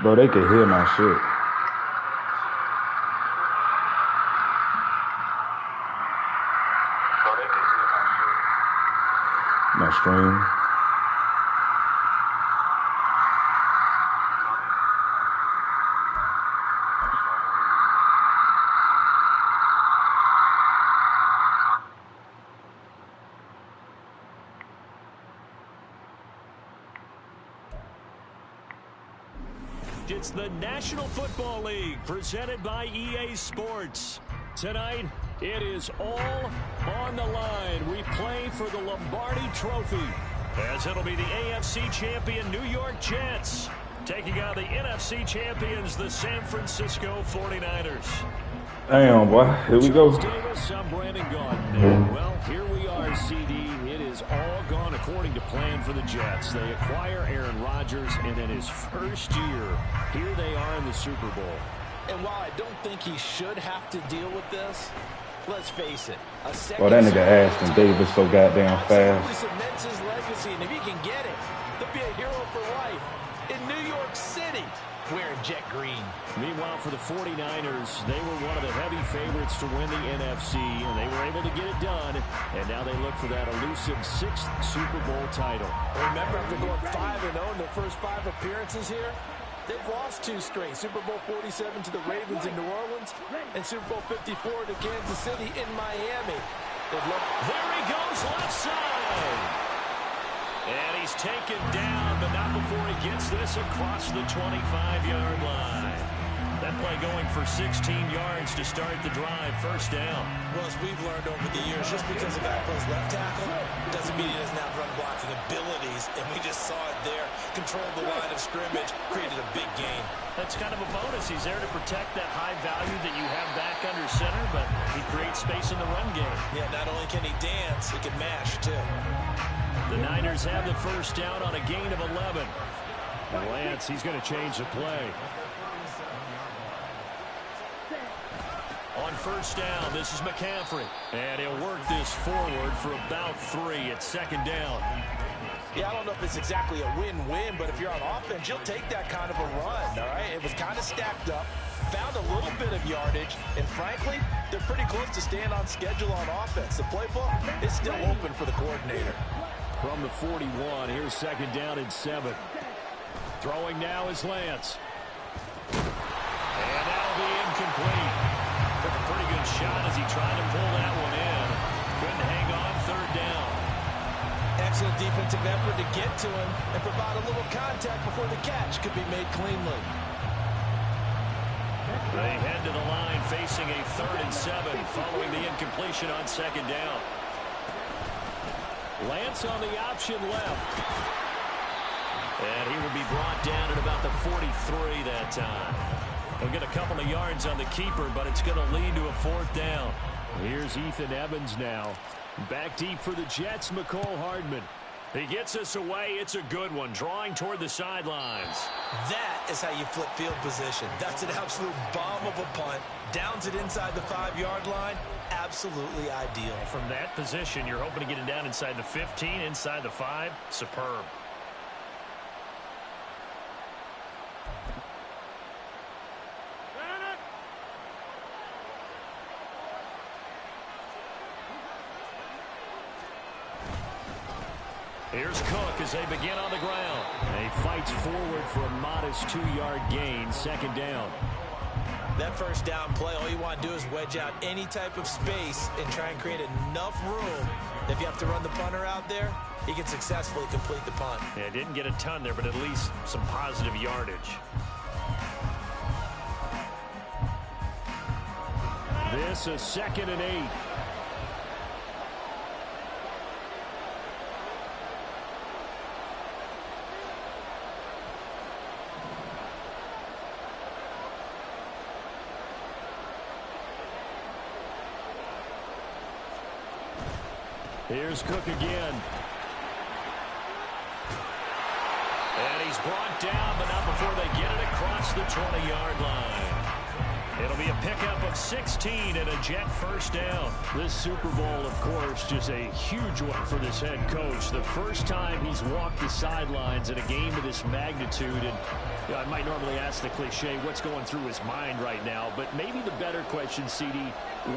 Bro, they could hear my shit. My stream. It's the National Football League presented by EA Sports. Tonight, it is all on the line. We play for the Lombardi Trophy, as it'll be the AFC champion New York Jets taking on the NFC champions, the San Francisco 49ers. Damn, boy. Here we go. Davis, I'm Brandon Gaudin. Well, here we are, CD. It is all gone according to plan for the Jets. They acquire Aaron Rodgers, and in his first year, here they are in the Super Bowl. And while I don't think he should have to deal with this, let's face it. Well, that nigga Ashton Davis so goddamn fast. Cements his legacy, and if he can get it, he'll be a hero for life in New York City, wearing jet green. Meanwhile, for the 49ers, they were one of the heavy favorites to win the NFC, and they were able to get it done. And now they look for that elusive 6th Super Bowl title. Remember, after going 5-0 in their first 5 appearances here, they've lost 2 straight. Super Bowl 47 to the Ravens in New Orleans and Super Bowl 54 to Kansas City in Miami. There he goes, left side. And he's taken down, but not before he gets this across the 25-yard line. That play going for 16 yards to start the drive, first down. Well, as we've learned over the years, just because a guy plays left tackle doesn't mean he doesn't have run blocking abilities, and we just saw it there. Controlled the line of scrimmage, created a big gain. That's kind of a bonus. He's there to protect that high value that you have back under center, but he creates space in the run game. Yeah, not only can he dance, he can mash, too. The Niners have the first down on a gain of 11. And Lance, he's going to change the play. On first down, this is McCaffrey. And he'll work this forward for about 3 at second down. Yeah, I don't know if it's exactly a win-win, but if you're on offense, you'll take that kind of a run, all right? It was kind of stacked up, found a little bit of yardage, and frankly, they're pretty close to staying on schedule on offense. The playbook is still open for the coordinator. From the 41, here's second down and 7. Throwing now is Lance. And that'll be incomplete. Took a pretty good shot as he tried to pull that one in. Couldn't hang on, third down. Excellent defensive effort to get to him and provide a little contact before the catch could be made cleanly. They head to the line facing a 3rd and 7 following the incompletion on second down. Lance on the option left. And he will be brought down at about the 43 that time. He'll get a couple of yards on the keeper, but it's going to lead to a 4th down. Here's Ethan Evans now. Back deep for the Jets, McCole Hardman. He gets us away. It's a good one, drawing toward the sidelines. That is how you flip field position. That's an absolute bomb of a punt. Downs it inside the 5-yard line. Absolutely ideal. From that position, you're hoping to get it down inside the 15, inside the 5. Superb. Here's Cook as they begin on the ground. And he fights forward for a modest 2-yard gain, second down. That first down play, all you want to do is wedge out any type of space and try and create enough room. If you have to run the punter out there, he can successfully complete the punt. Yeah, didn't get a ton there, but at least some positive yardage. This is 2nd and 8. Here's Cook again. And he's brought down, but not before they get it across the 20-yard line. It'll be a pickup of 16 and a Jet first down. This Super Bowl, of course, just a huge one for this head coach. The first time he's walked the sidelines in a game of this magnitude. And I might normally ask the cliche, what's going through his mind right now? But maybe the better question, CD,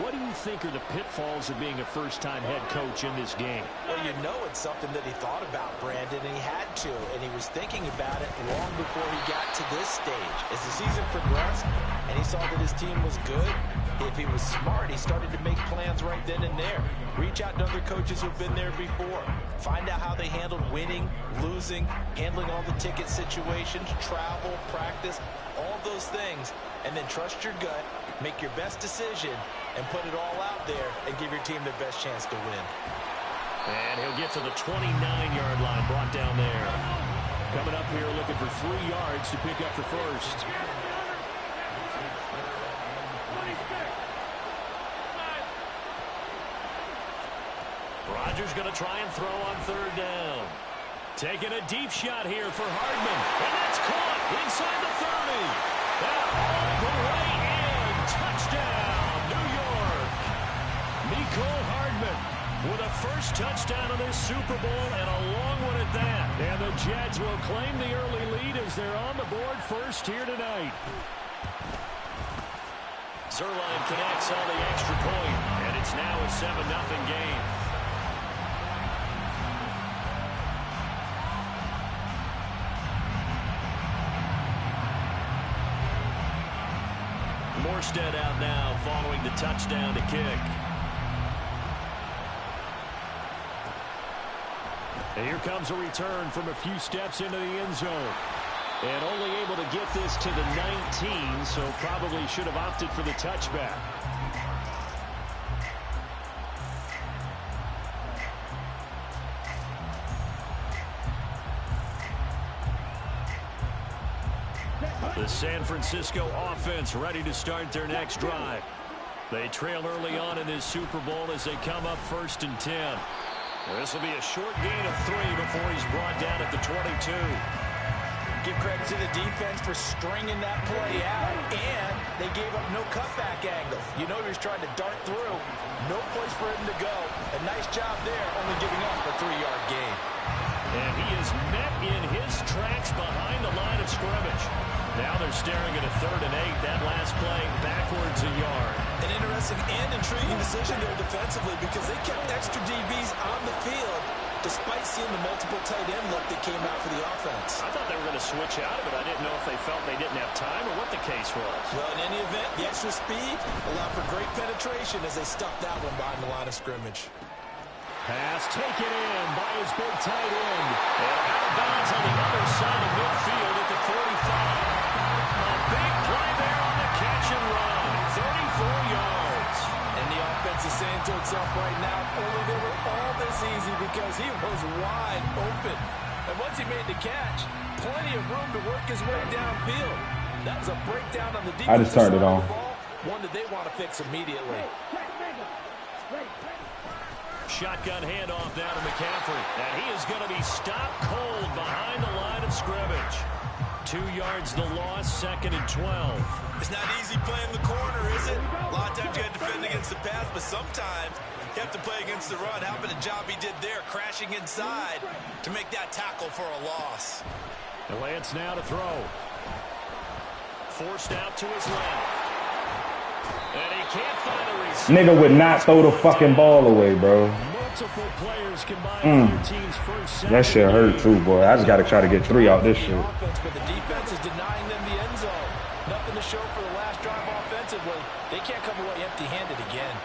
what do you think are the pitfalls of being a first-time head coach in this game? Well, you know it's something that he thought about, Brandon, and he had to. And he was thinking about it long before he got to this stage. As the season progressed and he saw that his team was good, if he was smart, he started to make plans right then and there. Reach out to other coaches who've been there before. Find out how they handled winning, losing, handling all the ticket situations, travel, practice, all those things. And then trust your gut, make your best decision, and put it all out there and give your team their best chance to win. And he'll get to the 29-yard line, brought down there. Coming up here looking for 3 yards to pick up the first. Rodgers going to try and throw on 3rd down. Taking a deep shot here for Hardman. And that's caught inside the 30. And all the way in. Touchdown, New York. Nicole Hardman with a first touchdown of this Super Bowl, and a long one at that. And the Jets will claim the early lead as they're on the board first here tonight. Zerline connects on the extra point, and it's now a 7-0 game. Morstead out now following the touchdown to kick. And here comes a return from a few steps into the end zone. And only able to get this to the 19, so probably should have opted for the touchback. The San Francisco offense ready to start their next drive. They trail early on in this Super Bowl as they come up 1st and 10. This will be a short gain of 3 before he's brought down at the 22. Give credit to the defense for stringing that play out, and they gave up no cutback angle. You know he was trying to dart through. No place for him to go. A nice job there, only giving up a 3-yard gain. And he is met in his tracks behind the line of scrimmage. Now they're staring at a 3rd and 8. That last play backwards a yard. An interesting and intriguing decision there defensively because they kept extra DBs on the field despite seeing the multiple tight end look that came out for the offense. I thought they were going to switch out of it. I didn't know if they felt they didn't have time or what the case was. Well, in any event, the extra speed allowed for great penetration as they stuffed that one behind the line of scrimmage. Pass taken in by his big tight end. And out of bounds on the other side of midfield at the 45. A big play there on the catch and run. 34 yards. And the offense is saying to itself right now, only they were all this easy because he was wide open. And once he made the catch, plenty of room to work his way downfield. That was a breakdown on the defense. I just turned it on. One that they want to fix immediately. Shotgun handoff down to McCaffrey. And he is going to be stopped cold behind the line of scrimmage. 2 yards the loss, 2nd and 12. It's not easy playing the corner, is it? A lot of times you have to defend against the pass, but sometimes you have to play against the run. How about the job he did there, crashing inside to make that tackle for a loss? The Lance now to throw. Forced out to his left. And he can't find a receiver. Nigga would not throw the fucking ball away, bro. Multiple players combined for your team's first. That shit hurt too, boy. I just got to try to get 3 out this shit. But the defense is denying them the end zone. Nothing to show for the last drive offensively. They can't come away empty-handed again.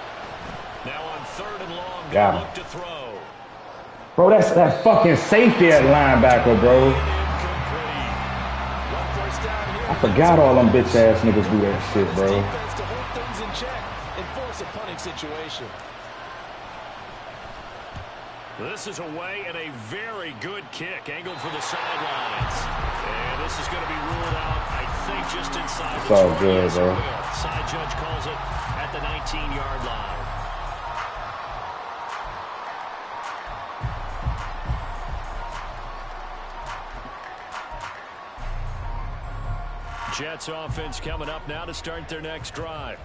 Now on 3rd and long, Got him. look to throw. Bro, that's that fucking safety at linebacker, bro. I forgot all them bitch ass niggas do that shit, bro. Defense to hold things in check and force a punting situation. This is away and a very good kick angled for the sidelines. And this is going to be ruled out, I think, just inside It's the all 20. good, bro. Side judge calls it at the 19-yard line. Jets offense coming up now to start their next drive.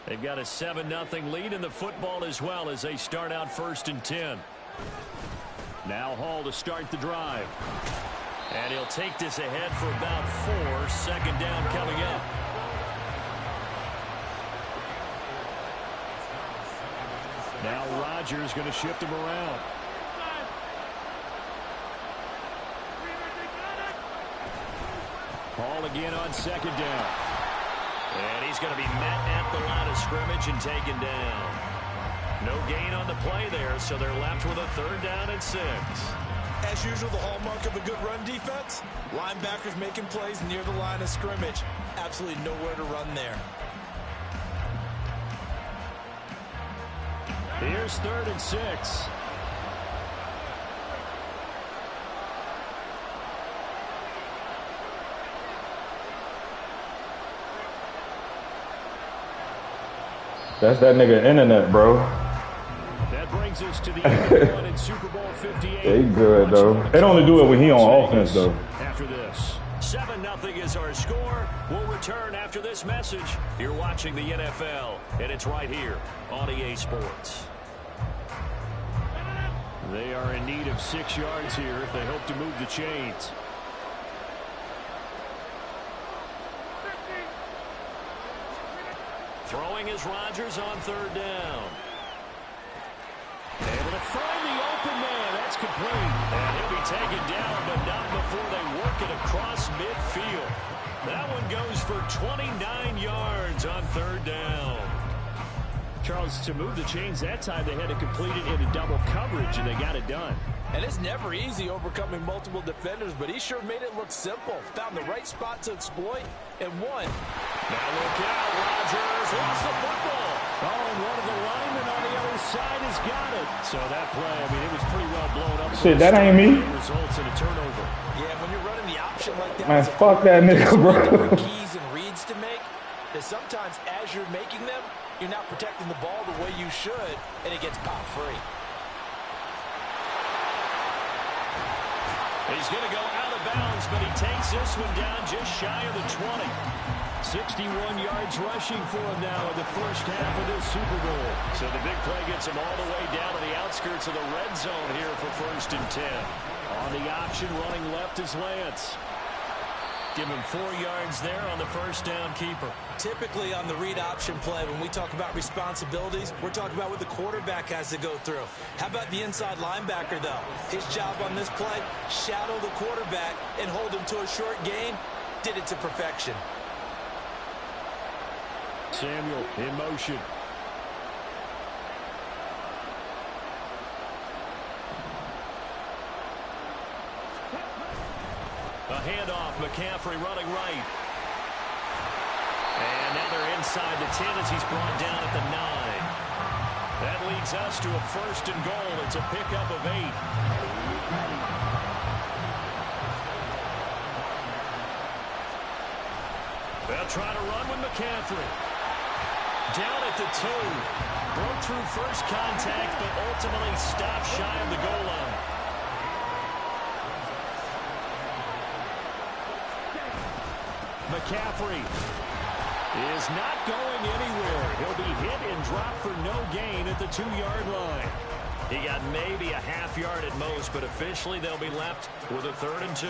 They've got a 7-0 lead in the football as well as they start out 1st and 10. Now Hall to start the drive. And he'll take this ahead for about 4. 2nd down coming up. Now Rodgers going to shift him around. Hall again on 2nd down. And he's going to be met at the line of scrimmage and taken down. No gain on the play there, so they're left with a 3rd down and 6. As usual, the hallmark of a good run defense, linebackers making plays near the line of scrimmage. Absolutely nowhere to run there. Here's 3rd and 6. That's that nigga internet, bro. That brings us to the end of one in Super Bowl 58. They good, though. They only do it when he on offense, though. After this, 7-0 is our score. We'll return after this message. You're watching the NFL, and it's right here on EA Sports. They are in need of 6 yards here if they hope to move the chains. Throwing is Rodgers on 3rd down. Able to find the open man. That's complete. And he'll be taken down, but not before they work it across midfield. That one goes for 29 yards on 3rd down. Charles, to move the chains that time, they had to complete it in a double coverage, and they got it done. And it's never easy overcoming multiple defenders, but he sure made it look simple. Found the right spot to exploit and won. Now look out, Rodgers lost the football. Oh, and one of the linemen on the other side has got it. So that play, I mean, it was pretty well blown up. Shit, that ain't me. Results in a turnover. Yeah, when you're running the option like that, Man, fuck that nigga, bro. Keys and reads to make. That sometimes as you're making them, you're not protecting the ball the way you should, and it gets popped free. He's going to go out of bounds, but he takes this one down just shy of the 20. 61 yards rushing for him now in the first half of this Super Bowl. So the big play gets him all the way down to the outskirts of the red zone here for 1st and 10. On the option, running left is Lance. Give him 4 yards there on the 1st down keeper. Typically on the read option play, when we talk about responsibilities, we're talking about what the quarterback has to go through. How about the inside linebacker, though? His job on this play, shadow the quarterback and hold him to a short gain. Did it to perfection. Samuel in motion. A handoff, McCaffrey running right. And now they're inside the 10 as he's brought down at the 9. That leads us to a 1st and goal. It's a pickup of 8. They'll try to run with McCaffrey. Down at the 2. Broke through first contact, but ultimately stopped shy of the goal line. McCaffrey is not going anywhere. He'll be hit and dropped for no gain at the 2-yard line. He got maybe a half yard at most, but officially they'll be left with a 3rd and 2.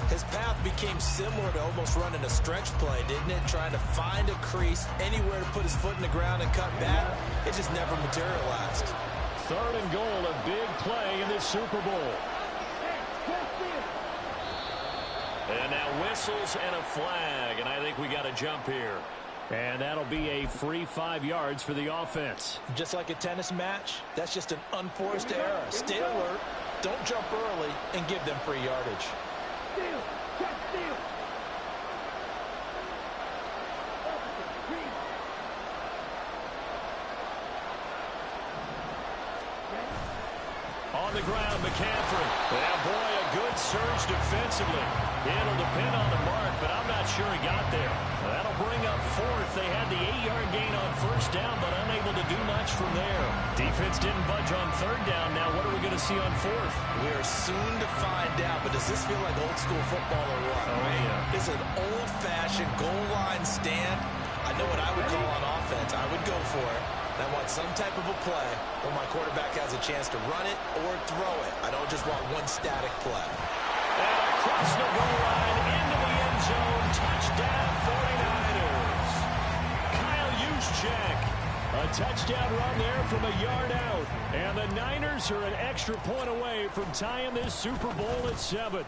His path became similar to almost running a stretch play, didn't it? Trying to find a crease, anywhere to put his foot in the ground and cut back. It just never materialized. 3rd and goal, a big play in this Super Bowl. And now whistles and a flag, and I think we got a jump here. And that'll be a free 5 yards for the offense. Just like a tennis match, that's just an unforced error. Stay alert, don't jump early, and give them free yardage. On the ground, McCaffrey. Yeah, boy, a good surge defensively. It'll depend on the mark, but I'm not sure he got there. That'll bring up 4th. They had the 8-yard gain on 1st down, but unable to do much from there. Defense didn't budge on third down. Now what are we going to see on fourth? We are soon to find out, but does this feel like old school football or what? Oh, yeah. It's an old-fashioned goal line stand. I know what I would call on offense. I would go for it. I want some type of a play where my quarterback has a chance to run it or throw it. I don't just want one static play. And across the goal line, into the end zone, touchdown 49ers. Kyle Juszczyk, a touchdown run there from a yard out. And the Niners are an extra point away from tying this Super Bowl at 7.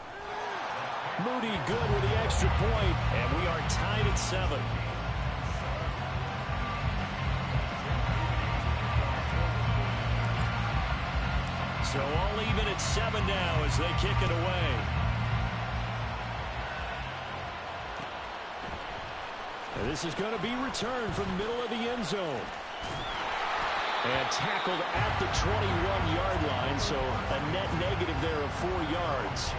Moody good with the extra point, and we are tied at 7. So all even at 7 now as they kick it away. And this is going to be returned from the middle of the end zone. And tackled at the 21-yard line, so a net negative there of 4 yards.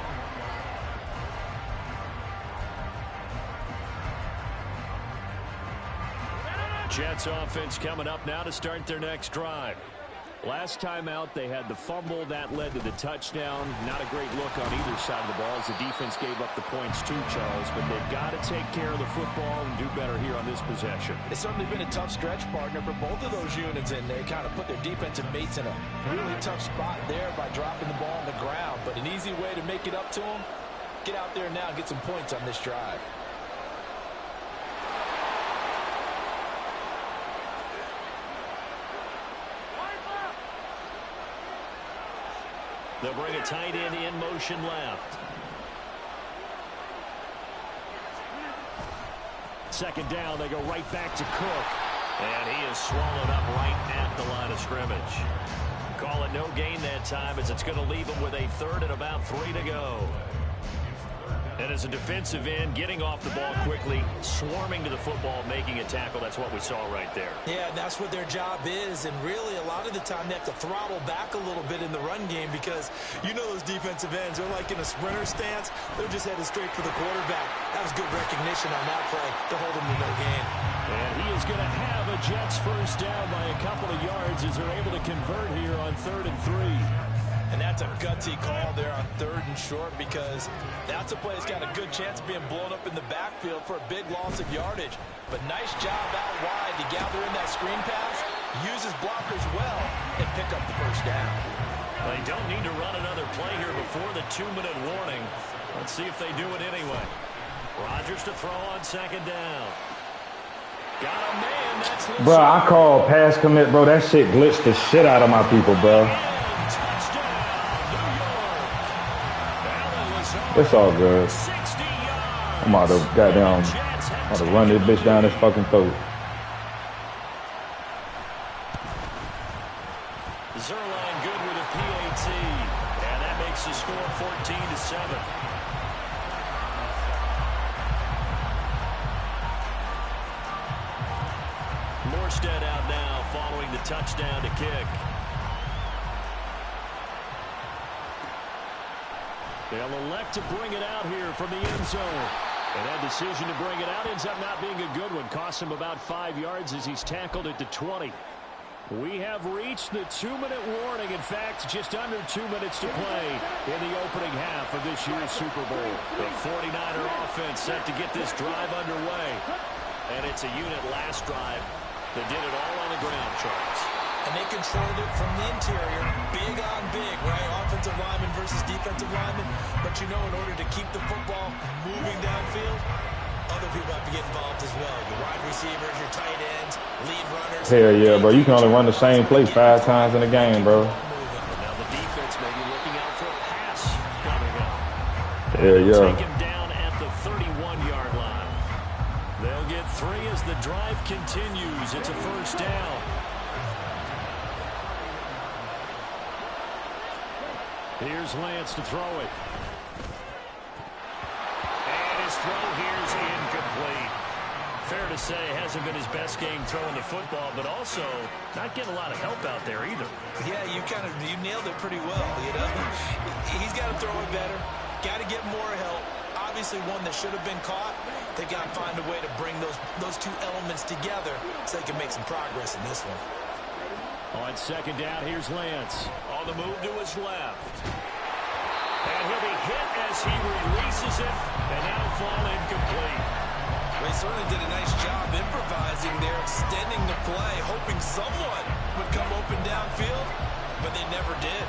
Jets offense coming up now to start their next drive. Last time out, they had the fumble. That led to the touchdown. Not a great look on either side of the ball as the defense gave up the points too, Charles. But they've got to take care of the football and do better here on this possession. It's certainly been a tough stretch, partner, for both of those units, and they kind of put their defensive mates in a really tough spot there by dropping the ball on the ground. But an easy way to make it up to them, get out there now and get some points on this drive. They'll bring a tight end in motion left. Second down, they go right back to Cook. And he is swallowed up right at the line of scrimmage. Call it no gain that time as it's going to leave them with a third and about 3 to go. And as a defensive end, getting off the ball quickly, swarming to the football, making a tackle. That's what we saw right there. Yeah, that's what their job is. And really, a lot of the time, they have to throttle back a little bit in the run game because you know those defensive ends, they're like in a sprinter stance. They're just headed straight for the quarterback. That was good recognition on that play to hold him to no gain. And he is going to have a Jets first down by a couple of yards as they're able to convert here on 3rd and 3. And that's a gutsy call there on 3rd and short because that's a play that's got a good chance of being blown up in the backfield for a big loss of yardage. But nice job out wide to gather in that screen pass, use his blockers well, and pick up the first down. They don't need to run another play here before the 2-minute warning. Let's see if they do it anyway. Rodgers to throw on 2nd down. Got a man. That's bro, I call pass commit, bro. That shit glitched the shit out of my people, bro. It's all good. I'm about to goddamn, I'm about to run this bitch down his fucking throat. Zerline good with a PAT, and that makes the score 14-7. Morstead out now following the touchdown to kick. They'll elect to bring it out here from the end zone. And that decision to bring it out ends up not being a good one. Costs him about 5 yards as he's tackled at the 20. We have reached the 2-minute warning. In fact, just under 2 minutes to play in the opening half of this year's Super Bowl. The 49er offense set to get this drive underway. And it's a unit last drive that did it all on the ground, Charles. And they controlled it from the interior, big on big, right? Offensive lineman versus defensive lineman. But you know, in order to keep the football moving downfield, other people have to get involved as well. Your wide receivers, your tight ends, lead runners. Hell yeah, bro. You can only run the same play 5 times in a game, bro. Now the defense may be looking out for a pass coming up. Yeah, yeah. Take him down at the 31-yard line. They'll get 3 as the drive continues. It's a first down. Here's Lance to throw it. And his throw here's incomplete. Fair to say, hasn't been his best game throwing the football, but also not getting a lot of help out there either. Yeah, you nailed it pretty well, you know. He's got to throw it better. Got to get more help. Obviously one that should have been caught. They got to find a way to bring those two elements together so they can make some progress in this one. On second down, here's Lance. On the move to his left. And he'll be hit as he releases it, and that'll fall incomplete. They certainly did a nice job improvising there, extending the play, hoping someone would come open downfield, but they never did.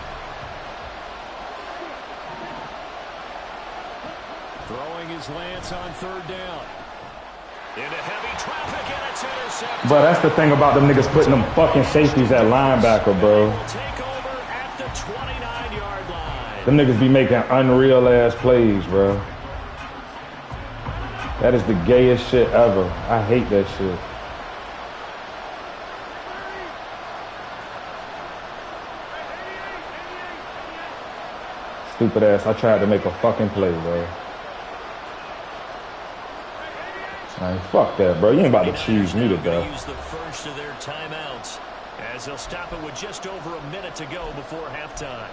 Throwing his Lance on third down. Into heavy traffic, and it's intercepted. But that's the thing about them niggas putting them fucking safeties at linebacker, bro. Take over at the 29-yard line. Them niggas be making unreal ass plays, bro. That is the gayest shit ever. I hate that shit. Stupid ass. I tried to make a fucking play, bro. Man, fuck that, bro. You ain't about to choose me to death. Use the first of their timeouts as they'll stop it with just over a minute to go before halftime.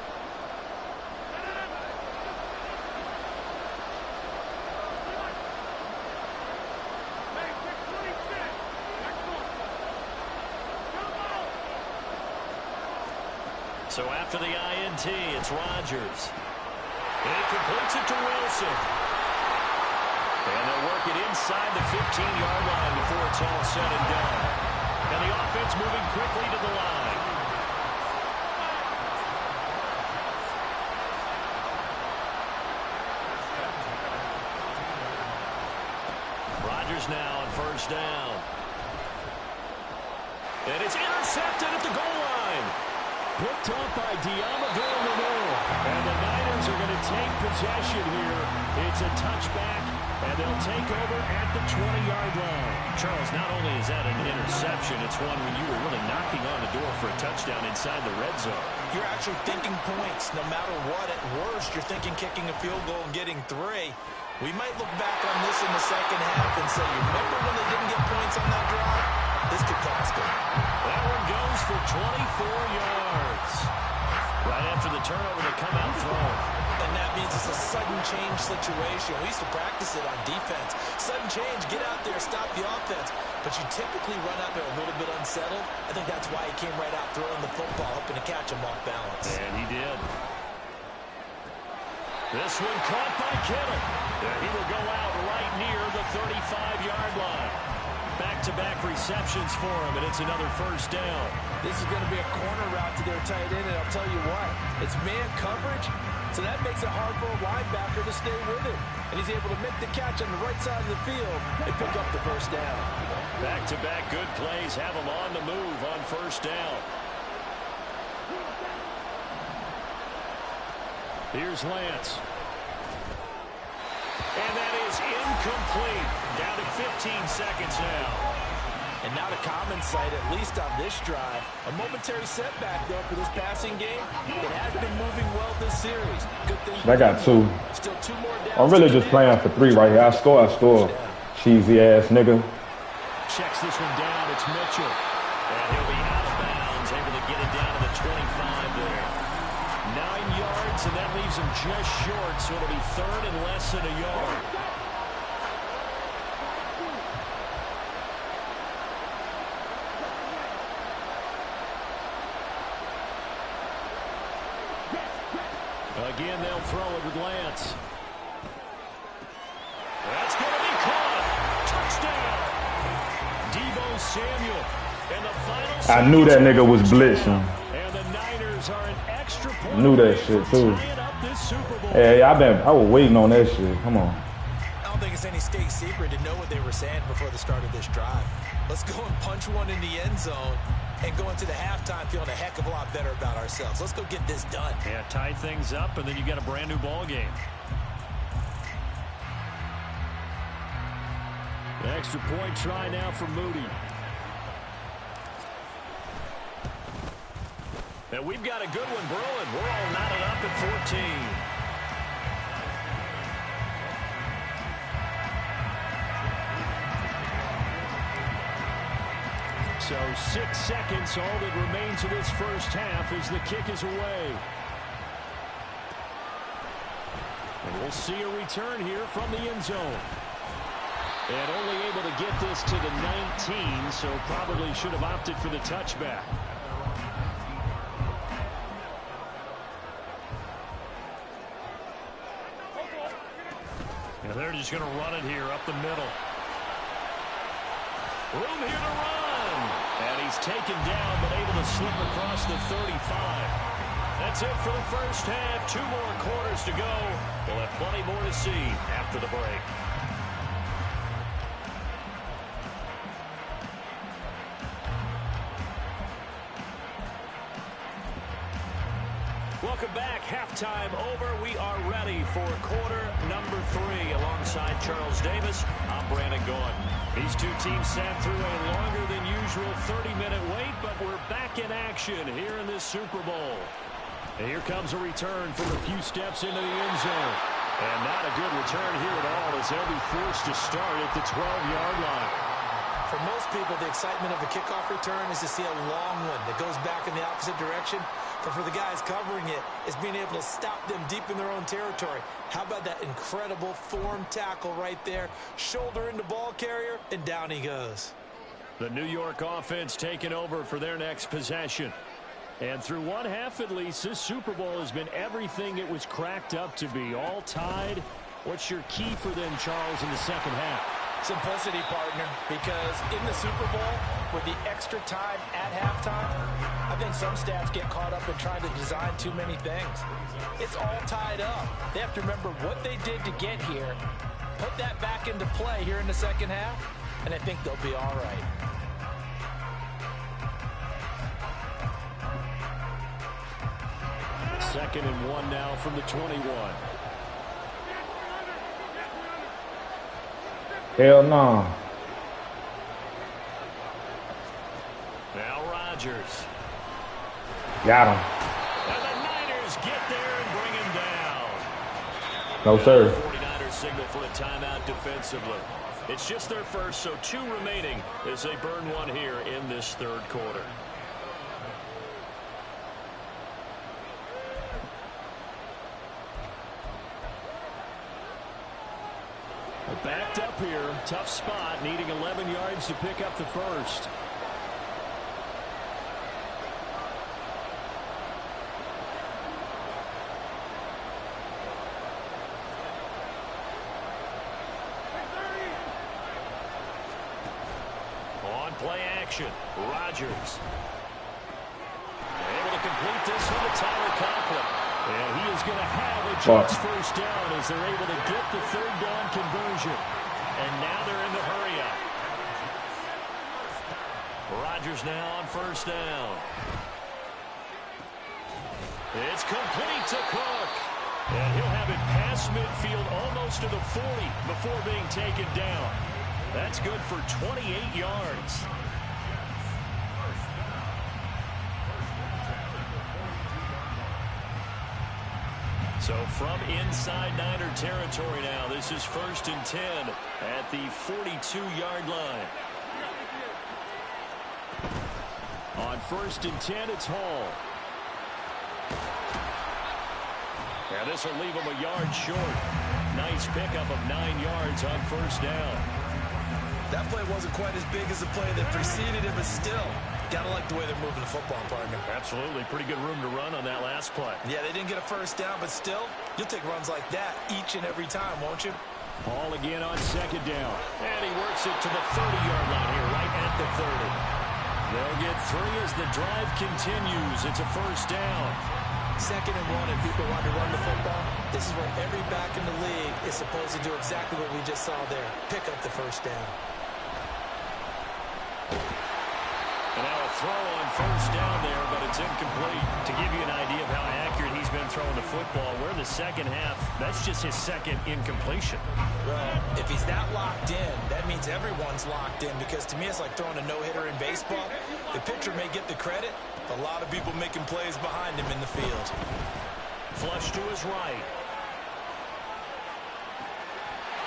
So after the INT, it's Rodgers. He completes it to Wilson. And they'll work it inside the 15-yard line before it's all said and done. And the offense moving quickly to the line. Rodgers now on first down. And it's intercepted at the goal line. Picked up by Diamaville-Leneau. And the Niners are going to take possession here. It's a touchback, and they'll take over at the 20-yard line. Charles, not only is that an interception, it's one when you were really knocking on the door for a touchdown inside the red zone. You're actually thinking points no matter what. At worst, you're thinking kicking a field goal and getting 3. We might look back on this in the second half and say, you remember when they didn't get points on that drive? This could cost them. That one goes for 24 yards. Right after the turnover, they come out throwing. And that means it's a sudden change situation. We used to practice it on defense. Sudden change, get out there, stop the offense. But you typically run out there a little bit unsettled. I think that's why he came right out throwing the football, hoping to catch him off balance. And he did. This one caught by Kittle. He will go out right near the 35-yard line. Back-to-back receptions for him, and it's another first down. This is going to be a corner route to their tight end, and I'll tell you what, it's man coverage, so that makes it hard for a linebacker to stay with him. And he's able to make the catch on the right side of the field and pick up the first down. Back-to-back good plays have him on the move on first down. Here's Lance. And that is incomplete. Down to 15 seconds now. And not a common sight, at least on this drive. A momentary setback, though, for this passing game. It has been moving well this series. Good thing. I got 2. Still 2 more downs. I'm really just playing for 3 right here. I score. Cheesy ass nigga. Checks this one down. It's Mitchell. And he'll be out of bounds, able to get it down to the 25 there. 9 yards, and that leaves him just short, so it'll be third and less than a yard. Again, they'll throw it with Lance. That's going to be caught. Touchdown. Deebo Samuel. And the final I knew that nigga was blitzing. And the Niners are an extra point. Knew that shit too. Hey, I was waiting on that shit. Come on. I don't think it's any state secret to know what they were saying before the start of this drive. Let's go and punch one in the end zone and go into the halftime feeling a heck of a lot better about ourselves. Let's go get this done. Yeah, tie things up, and then you get a brand new ball game. The extra point try now for Moody. And we've got a good one brewing. We're all knotted up at 14. So 6 seconds, all that remains of this first half as the kick is away. And we'll see a return here from the end zone. And only able to get this to the 19, so probably should have opted for the touchback. And they're just going to run it here up the middle. Room here to run. And he's taken down, but able to slip across the 35. That's it for the first half. 2 more quarters to go. We'll have plenty more to see after the break. Welcome back. Halftime over. We are ready for quarter number 3. Alongside Charles Davis, I'm Brandon Gaughan. These two teams sat through a longer than usual 30-minute wait, but we're back in action here in this Super Bowl. And here comes a return from a few steps into the end zone. And not a good return here at all, as they'll be forced to start at the 12-yard line. For most people, the excitement of a kickoff return is to see a long one that goes back in the opposite direction. But for the guys covering it, it's being able to stop them deep in their own territory. How about that incredible form tackle right there? Shoulder into ball carrier, and down he goes. The New York offense taking over for their next possession. And through one half at least, this Super Bowl has been everything it was cracked up to be. All tied. What's your key for them, Charles, in the second half? Simplicity, partner, because in the Super Bowl, with the extra time at halftime, I think some staffs get caught up in trying to design too many things. It's all tied up. They have to remember what they did to get here, put that back into play here in the second half, and I think they'll be all right. Second and 1 now from the 21. Hell no. Now Rodgers. Got him. And the Niners get there and bring him down. No, sir. 49ers signal for a timeout defensively. It's just their first, so 2 remaining as they burn one here in this third quarter. Backed up here, tough spot, needing 11 yards to pick up the first. On play action, Rodgers. Able to complete this one to Tyler Conklin. And he is going to have a chance first down as they're able to get the third down conversion. And now they're in the hurry-up. Rodgers now on first down. It's complete to Cook. And he'll have it past midfield almost to the 40 before being taken down. That's good for 28 yards. So from inside Niner territory now, this is 1st and 10 at the 42-yard line. On 1st and 10, it's Hall. And this will leave him a yard short. Nice pickup of 9 yards on first down. That play wasn't quite as big as the play that preceded it, but still, gotta like the way they're moving the football, partner. Absolutely. Pretty good room to run on that last play. Yeah, they didn't get a first down, but still, you'll take runs like that each and every time, won't you? Hall again on second down. And he works it to the 30-yard line here, right at the 30. They'll get 3 as the drive continues. It's a first down. 2nd and 1, and people want to run the football. This is where every back in the league is supposed to do exactly what we just saw there. Pick up the first down. And now a throw on first down there, but it's incomplete. To give you an idea of how accurate he's been throwing the football, we're in the second half. That's just his second incompletion. Well, if he's that locked in, that means everyone's locked in, because to me it's like throwing a no-hitter in baseball. The pitcher may get the credit. A lot of people making plays behind him in the field. Flush to his right.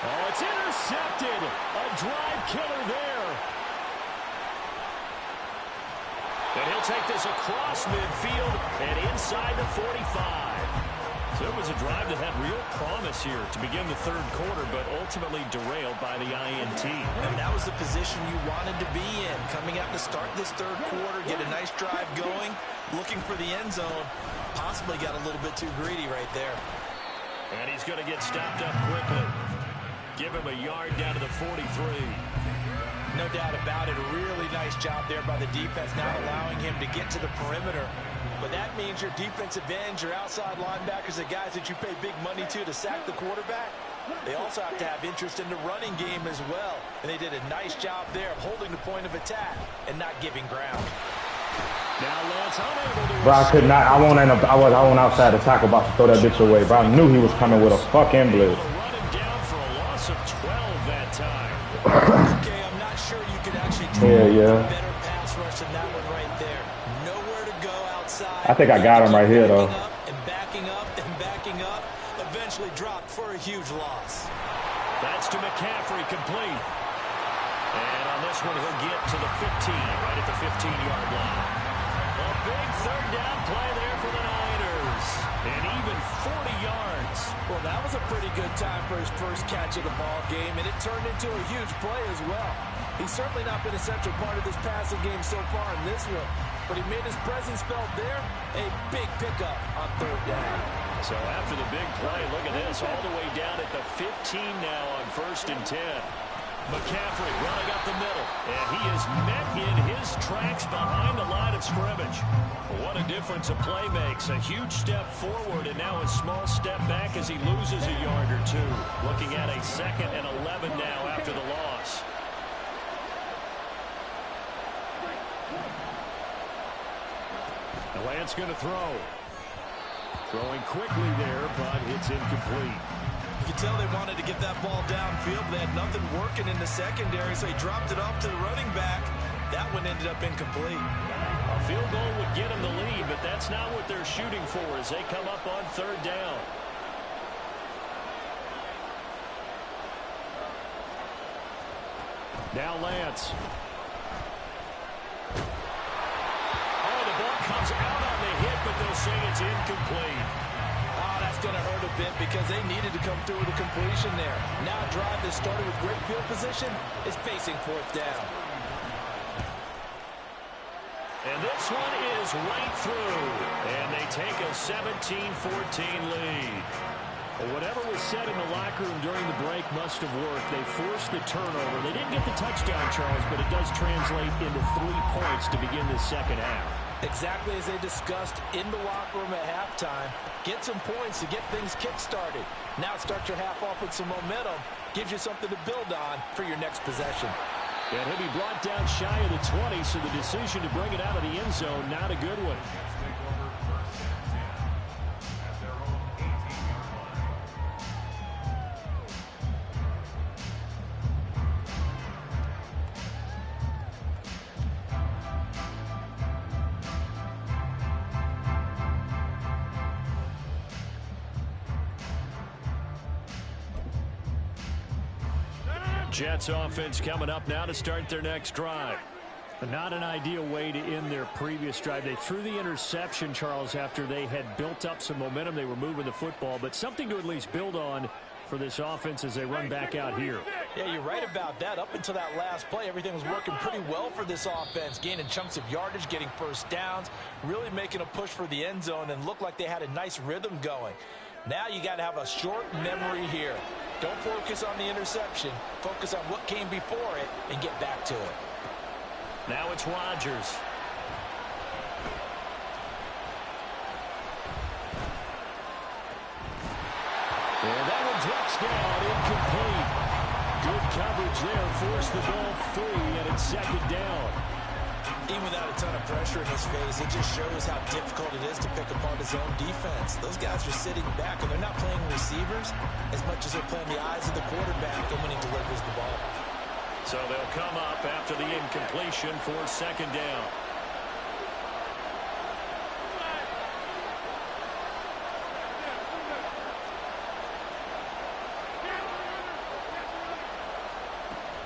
Oh, it's intercepted. A drive killer there. And he'll take this across midfield and inside the 45. So it was a drive that had real promise here to begin the third quarter, but ultimately derailed by the INT. And that was the position you wanted to be in. Coming out to start this third quarter, get a nice drive going, looking for the end zone. Possibly got a little bit too greedy right there. And he's going to get stopped up quickly. Give him a yard down to the 43. No doubt about it. A really nice job there by the defense, not allowing him to get to the perimeter. But that means your defensive ends, your outside linebackers, the guys that you pay big money to sack the quarterback, they also have to have interest in the running game as well. And they did a nice job there of holding the point of attack and not giving ground. Now Lance unable to. Bro, I could not. I went outside the tackle box to throw that bitch away. Bro, I knew he was coming with a fucking blitz. Run him down for a loss of 12 that time. Okay, I'm not sure you could actually a better pass rush than that one right there. Nowhere to go outside. I think I got him right here, though. Backing up and backing up. Eventually dropped for a huge loss. That's to McCaffrey, complete. And on this one, he'll get to the 15, right at the 15-yard line. A big third down play there for the Niners. And even 40 yards. Well, that was a pretty good time for his first catch of the ball game, and it turned into a huge play as well. He's certainly not been a central part of this passing game so far in this one, but he made his presence felt there. A big pickup on third down. So after the big play, look at this, all the way down at the 15 now on 1st and 10. McCaffrey running up the middle, and he is met in his tracks behind the line of scrimmage. What a difference a play makes. A huge step forward, and now a small step back as he loses a yard or two. Looking at a 2nd and 11 now after the loss. Lance going to throw. Throwing quickly there, but it's incomplete. You can tell they wanted to get that ball downfield. They had nothing working in the secondary, so he dropped it off to the running back. That one ended up incomplete. A field goal would get him the lead, but that's not what they're shooting for as they come up on 3rd down. Now Lance. Oh, the ball comes out on the hit, but they'll say it's incomplete. Oh, that's going to hurt a bit because they needed to come through with a completion there. Now a drive that started with great field position is facing 4th down. And this one is right through. And they take a 17-14 lead. Well, whatever was said in the locker room during the break must have worked. They forced the turnover. They didn't get the touchdown, Charles, but it does translate into 3 points to begin the second half. Exactly as they discussed in the locker room at halftime. Get some points to get things kick-started. Now start your half off with some momentum. Gives you something to build on for your next possession. And he'll be brought down shy of the 20, so the decision to bring it out of the end zone, not a good one. Jets offense coming up now to start their next drive. Not an ideal way to end their previous drive. They threw the interception, Charles, after they had built up some momentum. They were moving the football, but something to at least build on for this offense as they run back out here. Yeah, you're right about that. Up until that last play, everything was working pretty well for this offense, gaining chunks of yardage, getting first downs, really making a push for the end zone, and looked like they had a nice rhythm going. Now you got to have a short memory here. Don't focus on the interception. Focus on what came before it and get back to it. Now it's Rodgers. And that one drops down, incomplete. Good coverage there, forced the ball free, and it's 2nd down. Even without a ton of pressure in his face, it just shows how difficult it is to pick apart his own defense. Those guys are sitting back, and they're not playing receivers as much as they're playing the eyes of the quarterback and when he delivers the ball. So they'll come up after the incompletion for 2nd down.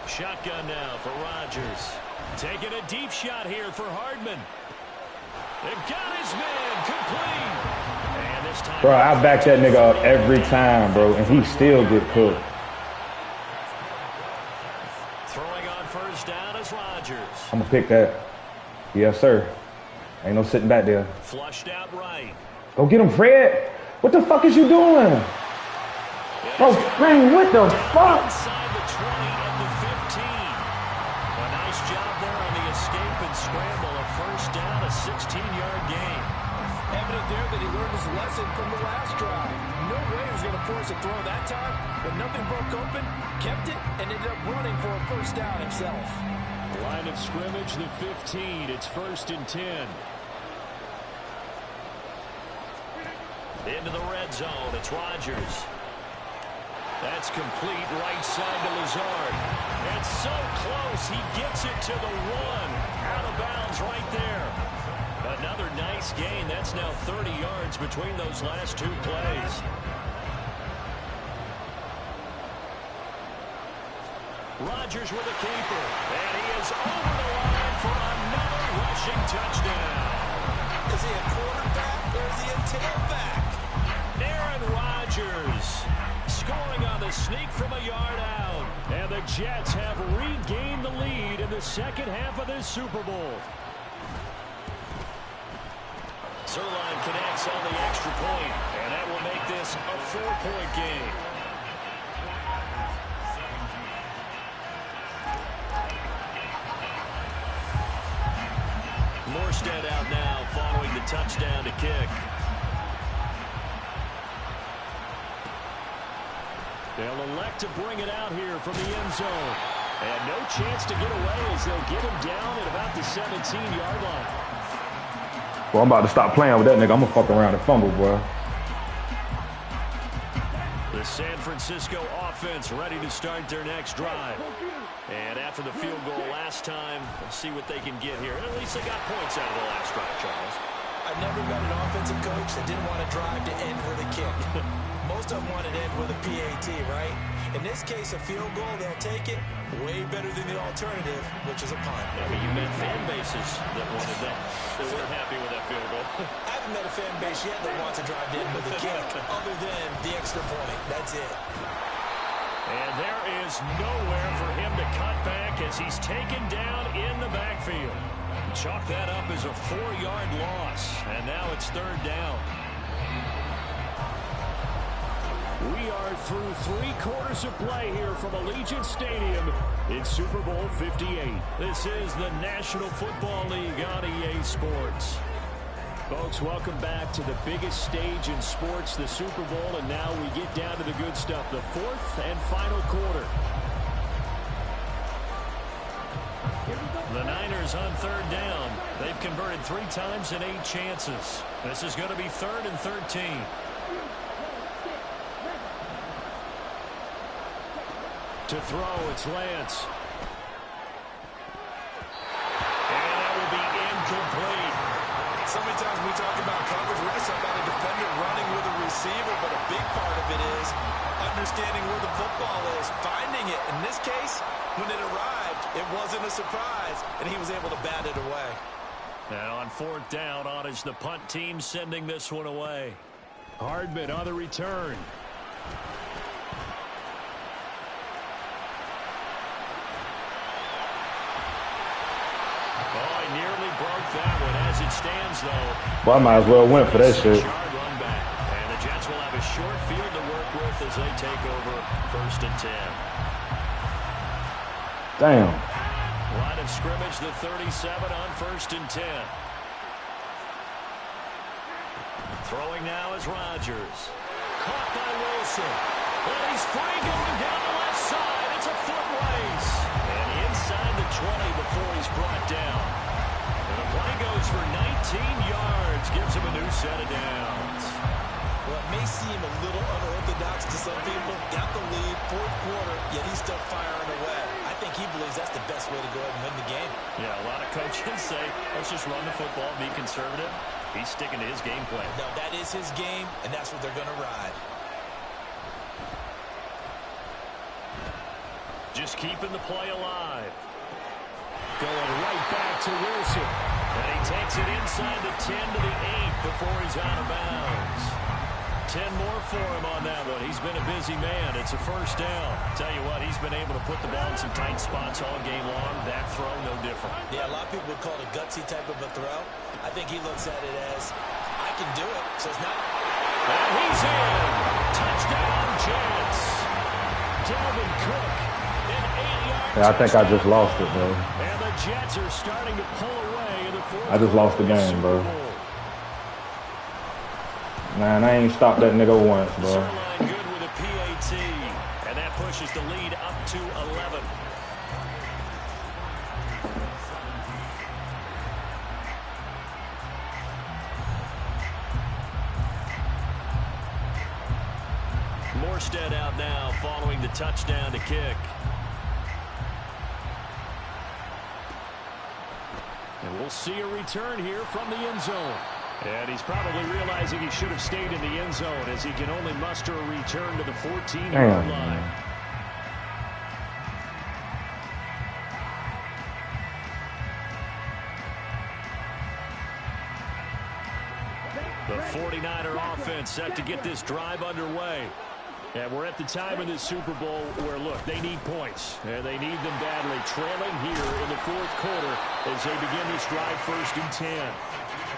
Shotgun now for Rodgers. Taking a deep shot here for Hardman. They've got his man complete. And this time, bro, I back that nigga up every time, bro, and he still get cooked. Throwing on 1st down is Rodgers. I'm gonna pick that. Yes, sir. Ain't no sitting back there. Flushed out right. Go get him, Fred. What the fuck is you doing? Yeah, Oh, man, what the fuck? Inside the 20 and the 15. A nice job there on the escape and scramble. A first down, a 16-yard gain. Evident there that he learned his lesson from the last drive. No way he was going to force a throw that time, but nothing broke open, kept it, and ended up running for a first down himself. Line of scrimmage, the 15. It's 1st and 10. Into the red zone. It's Rodgers. That's complete right side to Lazard. It's so close. He gets it to the 1. Out of bounds right there. Another nice gain. That's now 30 yards between those last 2 plays. Rodgers with a keeper. And he is over the line for another rushing touchdown. Is he a quarterback or is he a tailback? Aaron Rodgers scoring on the sneak from a yard out. And the Jets have regained the lead in the second half of this Super Bowl. Zerline connects on the extra point, and that will make this a 4-point game. Morstead out now following the touchdown to kick. They'll elect to bring it out here from the end zone. And no chance to get away as they'll get him down at about the 17-yard line. Well, I'm about to stop playing with that nigga. I'm going to fuck around and fumble, boy. The San Francisco offense ready to start their next drive. And after the field goal last time, let's see what they can get here. At least they got points out of the last drive, Charles. I've never met an offensive coach that didn't want to drive to end with a kick. Most of them want to end with a PAT, right? In this case, a field goal, they'll take it. Way better than the alternative, which is a punt. Yeah, but you met fan bases that wanted that. They weren't happy with that field goal. I haven't met a fan base yet that wants to drive to end with a kick, other than the extra point. That's it. And there is nowhere for him to cut back as he's taken down in the backfield. Chalk that up as a 4-yard loss, and now it's 3rd down. We are through 3 quarters of play here from Allegiant Stadium in Super Bowl 58. This is the National Football League on EA Sports. Folks, welcome back to the biggest stage in sports, the Super Bowl, and now we get down to the good stuff, the 4th and final quarter. The Niners on 3rd down. They've converted 3 times in 8 chances. This is going to be 3rd and 13. To throw, it's Lance. And that will be incomplete. So many times when we talk about coverage, we're just talking about a defender running with a receiver, but a big part of it is understanding where the football is, finding it. In this case, when it arrived, it wasn't a surprise, and he was able to bat it away. Now on 4th down, on is the punt team sending this one away. Hardman on the return. Oh, he nearly broke that one. As it stands, though. Well, I might as well win for that shit. Run back. And the Jets will have a short field to work with as they take over 1st and 10. Damn. Line of scrimmage, the 37 on 1st and 10. Throwing now is Rodgers. Caught by Wilson. And he's free going down the left side. It's a foot race. And inside the 20 before he's brought down. And the play goes for 19 yards. Gives him a new set of downs. Well, it may seem a little unorthodox to some people. Got the lead, 4th quarter, yet he's still firing away. I think he believes that's the best way to go ahead and win the game. Yeah, a lot of coaches say, let's just run the football, be conservative. He's sticking to his game plan. No, that is his game, and that's what they're going to ride. Just keeping the play alive. Going right back to Wilson. And he takes it inside the 10 to the 8 before he's out of bounds. 10 more for him on that one. He's been a busy man. It's a 1st down. Tell you what, he's been able to put the ball in some tight spots all game long. That throw, no different. Yeah, a lot of people would call it a gutsy type of a throw. I think he looks at it as, I can do it. So it's not And he's in. Touchdown, Jets. Dalvin Cook, an 8-yard Yeah, I think I just lost it, bro. And the Jets are starting to pull away in the fourth. I just lost the game, bro. Man, I ain't stopped that nigga once, bro. Zerline good with a PAT, and that pushes the lead up to 11. Morstead out now following the touchdown to kick. And we'll see a return here from the end zone. And he's probably realizing he should have stayed in the end zone as he can only muster a return to the 14-yard line. The 49er offense set to get this drive underway. And we're at the time in this Super Bowl where, look, they need points. And they need them badly, trailing here in the fourth quarter as they begin this drive 1st and 10.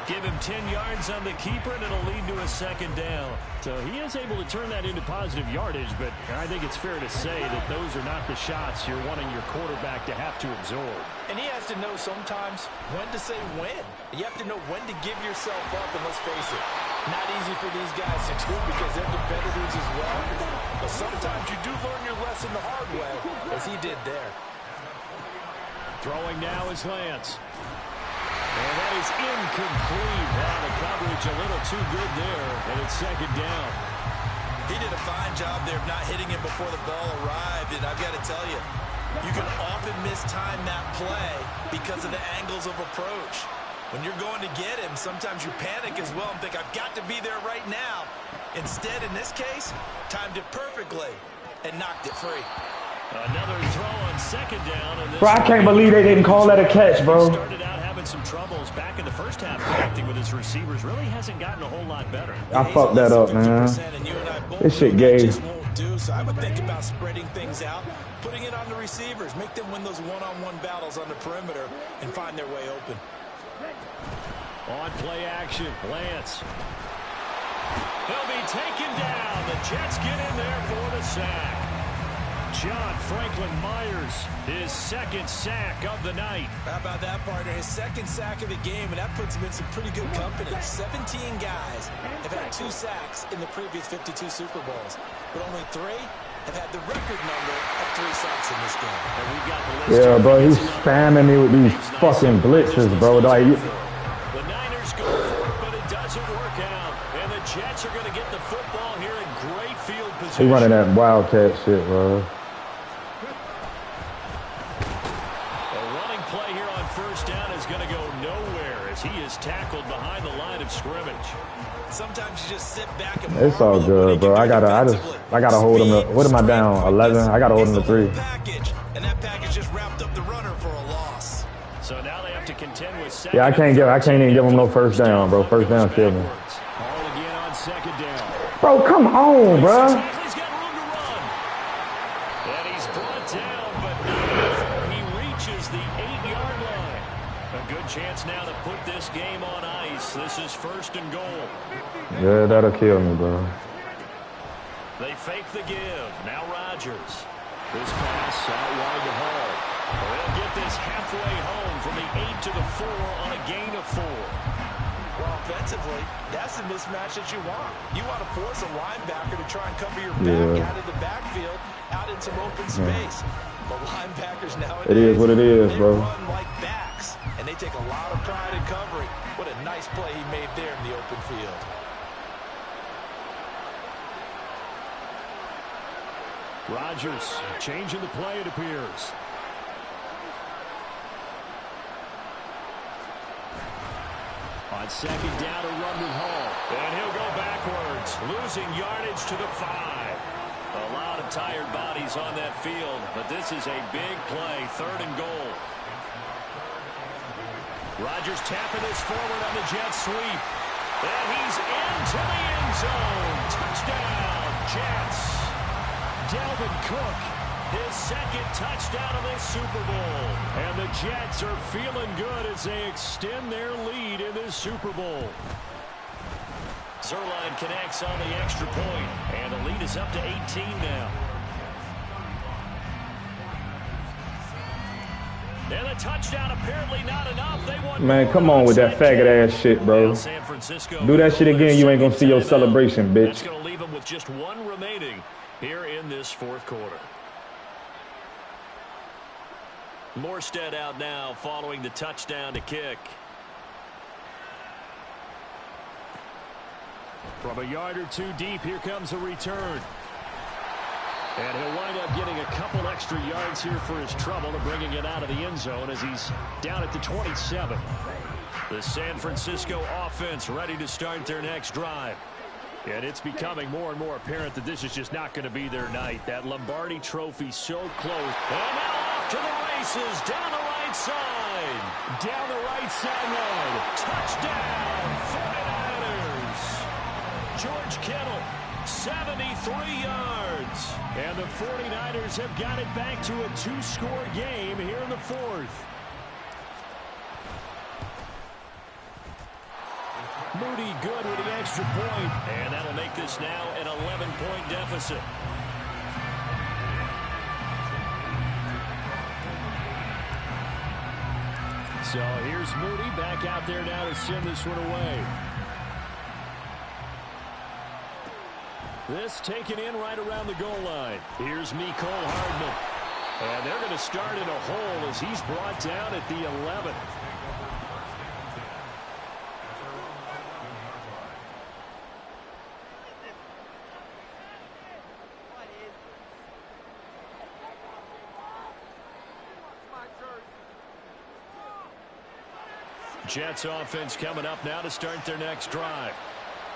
Give him 10 yards on the keeper, and it'll lead to a 2nd down. So he is able to turn that into positive yardage, but I think it's fair to say that those are not the shots you're wanting your quarterback to have to absorb. And he has to know sometimes when to say when. You have to know when to give yourself up, and let's face it, not easy for these guys to do because they're competitors as well. But sometimes you do learn your lesson the hard way, as he did there. Throwing now is Lance. And that is incomplete. The coverage a little too good there, and it's 2nd down. He did a fine job there of not hitting him before the ball arrived, and I've got to tell you, you can often mistime that play because of the angles of approach. When you're going to get him, sometimes you panic as well and think, I've got to be there right now. Instead, in this case, timed it perfectly and knocked it free. Another throw on 2nd down. And Bro, I can't believe they didn't call that a catch, bro. Started out having some troubles back in the first half connecting with his receivers. Really hasn't gotten a whole lot better. I fucked that up, man. This shit gay. So I would think about spreading things out, putting it on the receivers, make them win those one-on-one battles on the perimeter and find their way open. On play action, Lance. He'll be taken down. The Jets get in there for the sack. John Franklin Myers, his 2nd sack of the night. How about that, partner? His 2nd sack of the game, and that puts him in some pretty good company. 17 guys have had 2 sacks in the previous 52 Super Bowls, but only 3 have had the record number of 3 sacks in this game. And we've got the list. Yeah, bro, he's spamming me with these fucking blitzes, bro. Like, the Niners go for it, but it doesn't work out. And the Jets are going to get the football here in great field position. he running that wildcat shit, bro. He is tackled behind the line of scrimmage. Sometimes you just sit back and it's all good, bro. I gotta hold him to, what am I down? 11? I gotta hold him to 3. And that package just wrapped up the runner for a loss. So now they have to contend with Yeah, I can't even give him no 1st down, bro. 1st down kill me. Ball again on 2nd down. Bro, come on, bro. He's got room to run. And he's brought down, but not before he reaches the 8-yard line. A good chance now to put this game on ice. This is 1st and goal. Yeah, that'll kill me, bro. They fake the give. Now Rodgers. This pass out wide to Hall. They'll get this halfway home from the 8 to the 4 on a gain of 4. Well, offensively, that's the mismatch that you want. You want to force a linebacker to try and cover your back out of the backfield, out in some open space. But linebackers nowadays, it is what it is, they bro. run like backs, and they take a lot of pride in covering. What a nice play he made there in the open field. Rodgers changing the play, it appears. On 2nd down to run with Hall. And he'll go backwards, losing yardage to the 5. A lot of tired bodies on that field, but this is a big play, 3rd and goal. Rodgers tapping this forward on the jet sweep. And he's into the end zone. Touchdown, Jets. Dalvin Cook, his 2nd touchdown of this Super Bowl. And the Jets are feeling good as they extend their lead in this Super Bowl. Zerline connects on the extra point, and the lead is up to 18 now. And a touchdown apparently not enough. They want Man, come on with that faggot ass shit, bro. Do that shit again, you ain't gonna see your celebration, bitch. That's gonna leave them with just one remaining here in this fourth quarter. Morstead out now following the touchdown to kick. From a yard or two deep, here comes a return. And he'll wind up getting a couple extra yards here for his trouble and bringing it out of the end zone as he's down at the 27. The San Francisco offense ready to start their next drive. And it's becoming more and more apparent that this is just not going to be their night. That Lombardi trophy so close. And now off to the races down the right side. Down the right sideline. Touchdown, 49ers. George Kittle, 73 yards. And the 49ers have got it back to a two-score game here in the fourth. Moody good with the extra point. And that'll make this now an 11-point deficit. So here's Moody back out there now to send this one away. This taken in right around the goal line. Here's Mecole Hardman. And they're going to start in a hole as he's brought down at the 11. Jets offense coming up now to start their next drive.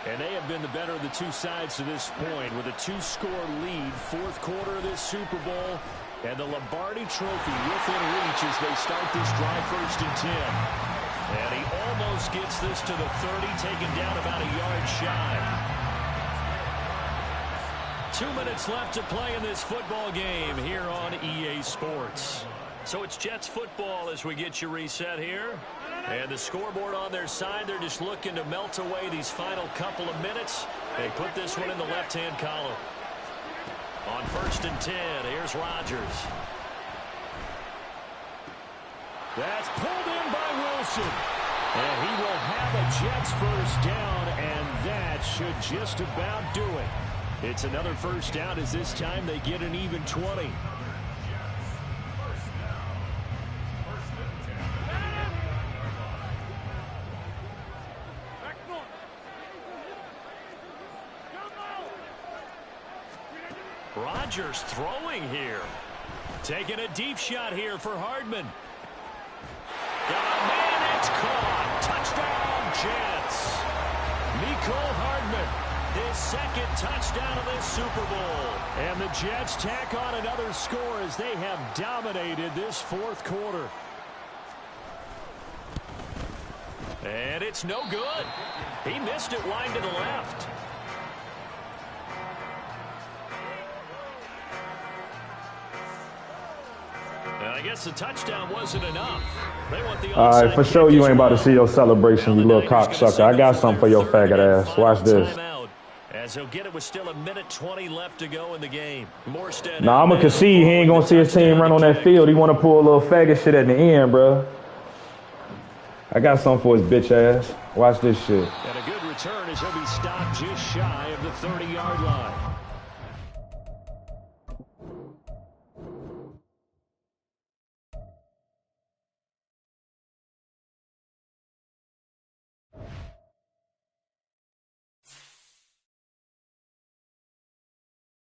And they have been the better of the two sides to this point with a two-score lead, fourth quarter of this Super Bowl, and the Lombardi Trophy within reach as they start this drive 1st and 10. And he almost gets this to the 30, taken down about a yard shy. 2 minutes left to play in this football game here on EA Sports. So it's Jets football as we get you reset here. And the scoreboard on their side, they're just looking to melt away these final couple of minutes. They put this one in the left-hand column. On 1st and 10, here's Rodgers. That's pulled in by Wilson. And he will have a Jets first down, and that should just about do it. It's another first down as this time they get an even 20. Rodgers throwing here. Taking a deep shot here for Hardman. Got a man, it's caught. Touchdown, Jets. Mecole Hardman, his second touchdown of this Super Bowl. And the Jets tack on another score as they have dominated this fourth quarter. And it's no good. He missed it wide to the left. I guess the touchdown wasn't enough. They want the all right, for sure you ain't about to see your celebration, you little cocksucker. I got something for your faggot ass. Watch this. As he'll get it with still 1:20 left to go in the game. Morstead. Nah, I'm going to concede. He ain't going to see his team run on that field. He want to pull a little faggot shit at the end, bro. I got something for his bitch ass. Watch this shit. And a good return as he'll be stopped just shy of the 30-yard line.